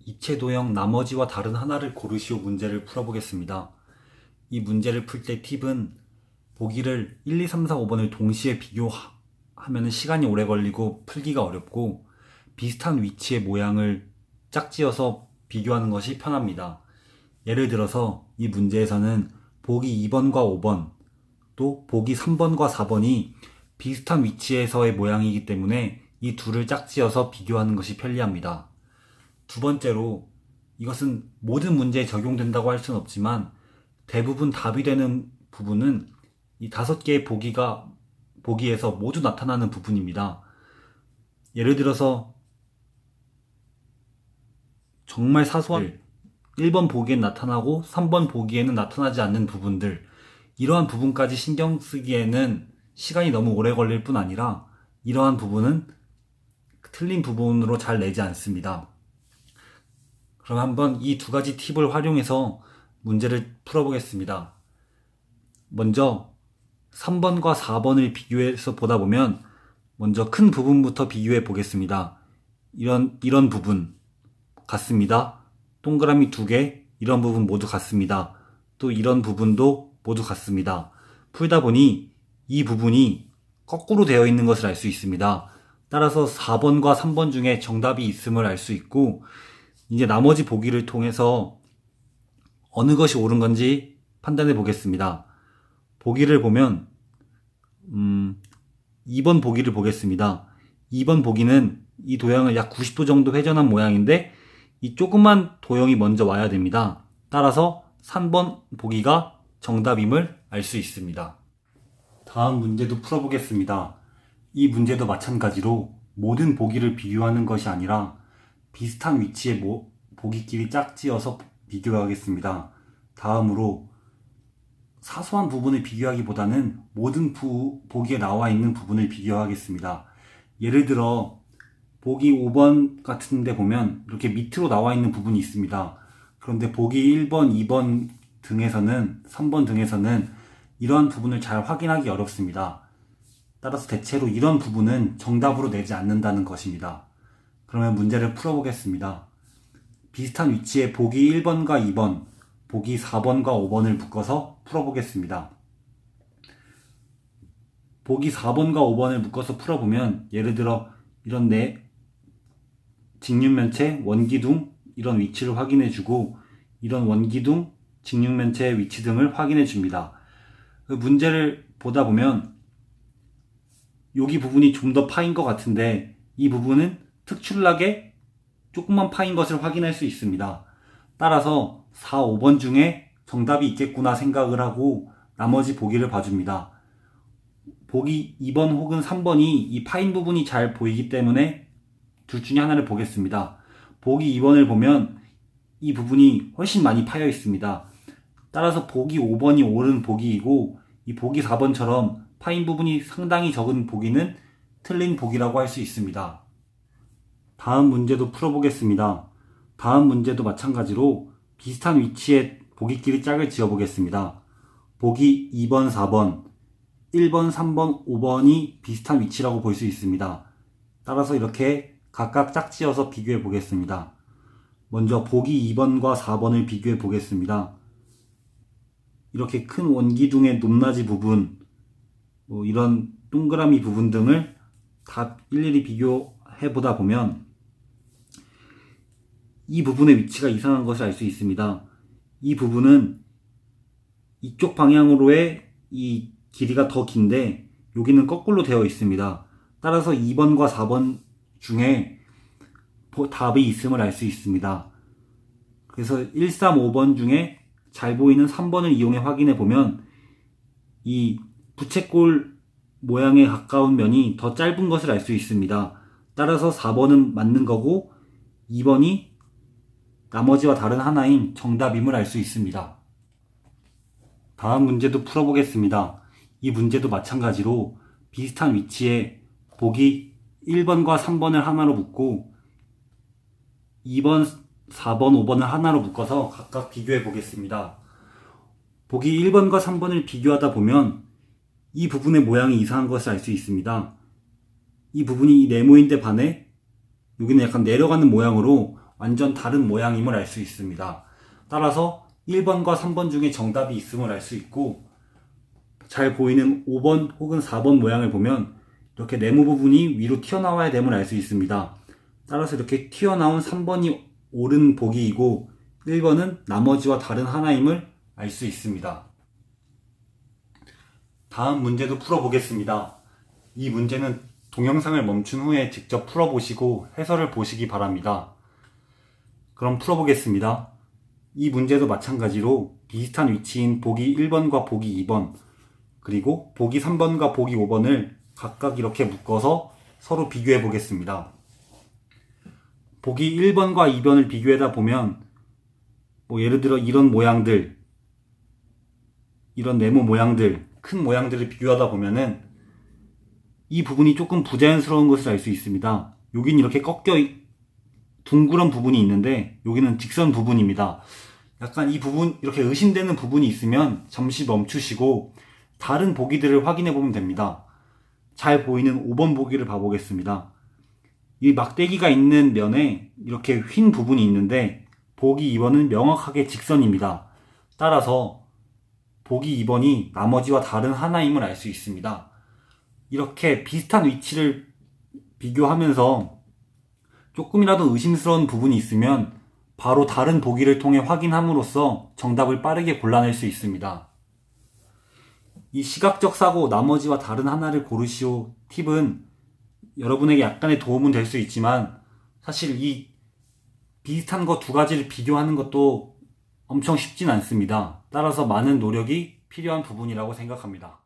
이체도형 나머지와 다른 하나를 고르시오 문제를 풀어보겠습니다. 이 문제를 풀 때 팁은 보기를 1, 2, 3, 4, 5번을 동시에 비교하면 시간이 오래 걸리고 풀기가 어렵고 비슷한 위치의 모양을 짝지어서 비교하는 것이 편합니다. 예를 들어서 이 문제에서는 보기 2번과 5번 또 보기 3번과 4번이 비슷한 위치에서의 모양이기 때문에 이 둘을 짝지어서 비교하는 것이 편리합니다. 두 번째로 이것은 모든 문제에 적용된다고 할 수는 없지만 대부분 답이 되는 부분은 이 5개의 보기에서 모두 나타나는 부분입니다. 예를 들어서 정말 사소한 1번 보기엔 나타나고 3번 보기에는 나타나지 않는 부분들, 이러한 부분까지 신경 쓰기에는 시간이 너무 오래 걸릴 뿐 아니라 이러한 부분은 틀린 부분으로 잘 내지 않습니다. 그럼 한번 이 두 가지 팁을 활용해서 문제를 풀어보겠습니다. 먼저 3번과 4번을 비교해서 보다 보면 먼저 큰 부분부터 비교해 보겠습니다. 이런 부분 같습니다. 동그라미 2개, 이런 부분 모두 같습니다. 또 이런 부분도 모두 같습니다. 풀다 보니 이 부분이 거꾸로 되어 있는 것을 알 수 있습니다. 따라서 4번과 3번 중에 정답이 있음을 알 수 있고, 이제 나머지 보기를 통해서 어느 것이 옳은 건지 판단해 보겠습니다. 보기를 보면 2번 보기를 보겠습니다. 2번 보기는 이 도형을 약 90도 정도 회전한 모양인데 이 조그만 도형이 먼저 와야 됩니다. 따라서 3번 보기가 정답임을 알 수 있습니다. 다음 문제도 풀어보겠습니다. 이 문제도 마찬가지로 모든 보기를 비교하는 것이 아니라 비슷한 위치의 보기끼리 짝지어서 비교하겠습니다. 다음으로 사소한 부분을 비교하기보다는 모든 보기에 나와 있는 부분을 비교하겠습니다. 예를 들어 보기 5번 같은 데 보면 이렇게 밑으로 나와 있는 부분이 있습니다. 그런데 보기 1번, 2번 등에서는 3번 등에서는 이러한 부분을 잘 확인하기 어렵습니다. 따라서 대체로 이런 부분은 정답으로 내지 않는다는 것입니다. 그러면 문제를 풀어보겠습니다. 비슷한 위치에 보기 1번과 2번, 보기 4번과 5번을 묶어서 풀어보겠습니다. 보기 4번과 5번을 묶어서 풀어보면 예를 들어 이런 직육면체, 원기둥 이런 위치를 확인해주고 이런 원기둥, 직육면체의 위치 등을 확인해줍니다. 문제를 보다 보면 여기 부분이 좀 더 파인 것 같은데 이 부분은 특출나게 조금만 파인 것을 확인할 수 있습니다. 따라서 4, 5번 중에 정답이 있겠구나 생각을 하고 나머지 보기를 봐줍니다. 보기 2번 혹은 3번이 이 파인 부분이 잘 보이기 때문에 둘 중에 하나를 보겠습니다. 보기 2번을 보면 이 부분이 훨씬 많이 파여 있습니다. 따라서 보기 5번이 옳은 보기이고 이 보기 4번처럼 파인 부분이 상당히 적은 보기는 틀린 보기라고 할 수 있습니다. 다음 문제도 풀어보겠습니다. 다음 문제도 마찬가지로 비슷한 위치에 보기끼리 짝을 지어보겠습니다. 보기 2번, 4번, 1번, 3번, 5번이 비슷한 위치라고 볼 수 있습니다. 따라서 이렇게 각각 짝지어서 비교해 보겠습니다. 먼저 보기 2번과 4번을 비교해 보겠습니다. 이렇게 큰 원기둥의 높낮이 부분, 이런 동그라미 부분 등을 다 일일이 비교해 보다 보면 이 부분의 위치가 이상한 것을 알 수 있습니다. 이 부분은 이쪽 방향으로의 이 길이가 더 긴데 여기는 거꾸로 되어 있습니다. 따라서 2번과 4번 중에 답이 있음을 알 수 있습니다. 그래서 1, 3, 5번 중에 잘 보이는 3번을 이용해 확인해 보면 이 부채꼴 모양에 가까운 면이 더 짧은 것을 알 수 있습니다. 따라서 4번은 맞는 거고 2번이 나머지와 다른 하나인 정답임을 알 수 있습니다. 다음 문제도 풀어보겠습니다. 이 문제도 마찬가지로 비슷한 위치에 보기 1번과 3번을 하나로 묶고 2번, 4번, 5번을 하나로 묶어서 각각 비교해 보겠습니다. 보기 1번과 3번을 비교하다 보면 이 부분의 모양이 이상한 것을 알 수 있습니다. 이 부분이 네모인데 반해 여기는 약간 내려가는 모양으로 완전 다른 모양임을 알 수 있습니다. 따라서 1번과 3번 중에 정답이 있음을 알 수 있고, 잘 보이는 5번 혹은 4번 모양을 보면 이렇게 네모 부분이 위로 튀어나와야 됨을 알 수 있습니다. 따라서 이렇게 튀어나온 3번이 옳은 보기이고 1번은 나머지와 다른 하나임을 알 수 있습니다. 다음 문제도 풀어보겠습니다. 이 문제는 동영상을 멈춘 후에 직접 풀어보시고 해설을 보시기 바랍니다. 그럼 풀어보겠습니다. 이 문제도 마찬가지로 비슷한 위치인 보기 1번과 보기 2번, 그리고 보기 3번과 보기 5번을 각각 이렇게 묶어서 서로 비교해 보겠습니다. 보기 1번과 2번을 비교하다 보면 예를 들어 이런 모양들, 이런 네모 모양들, 큰 모양들을 비교하다 보면은 이 부분이 조금 부자연스러운 것을 알 수 있습니다. 여긴 이렇게 꺾여 둥그런 부분이 있는데 여기는 직선 부분입니다. 약간 이 부분, 이렇게 의심되는 부분이 있으면 잠시 멈추시고 다른 보기들을 확인해 보면 됩니다. 잘 보이는 5번 보기를 봐보겠습니다. 이 막대기가 있는 면에 이렇게 휜 부분이 있는데 보기 2번은 명확하게 직선입니다. 따라서 보기 2번이 나머지와 다른 하나임을 알 수 있습니다. 이렇게 비슷한 위치를 비교하면서 조금이라도 의심스러운 부분이 있으면 바로 다른 보기를 통해 확인함으로써 정답을 빠르게 골라낼 수 있습니다. 이 시각적 사고 나머지와 다른 하나를 고르시오 팁은 여러분에게 약간의 도움은 될 수 있지만 사실 이 비슷한 거 두 가지를 비교하는 것도 엄청 쉽진 않습니다. 따라서 많은 노력이 필요한 부분이라고 생각합니다.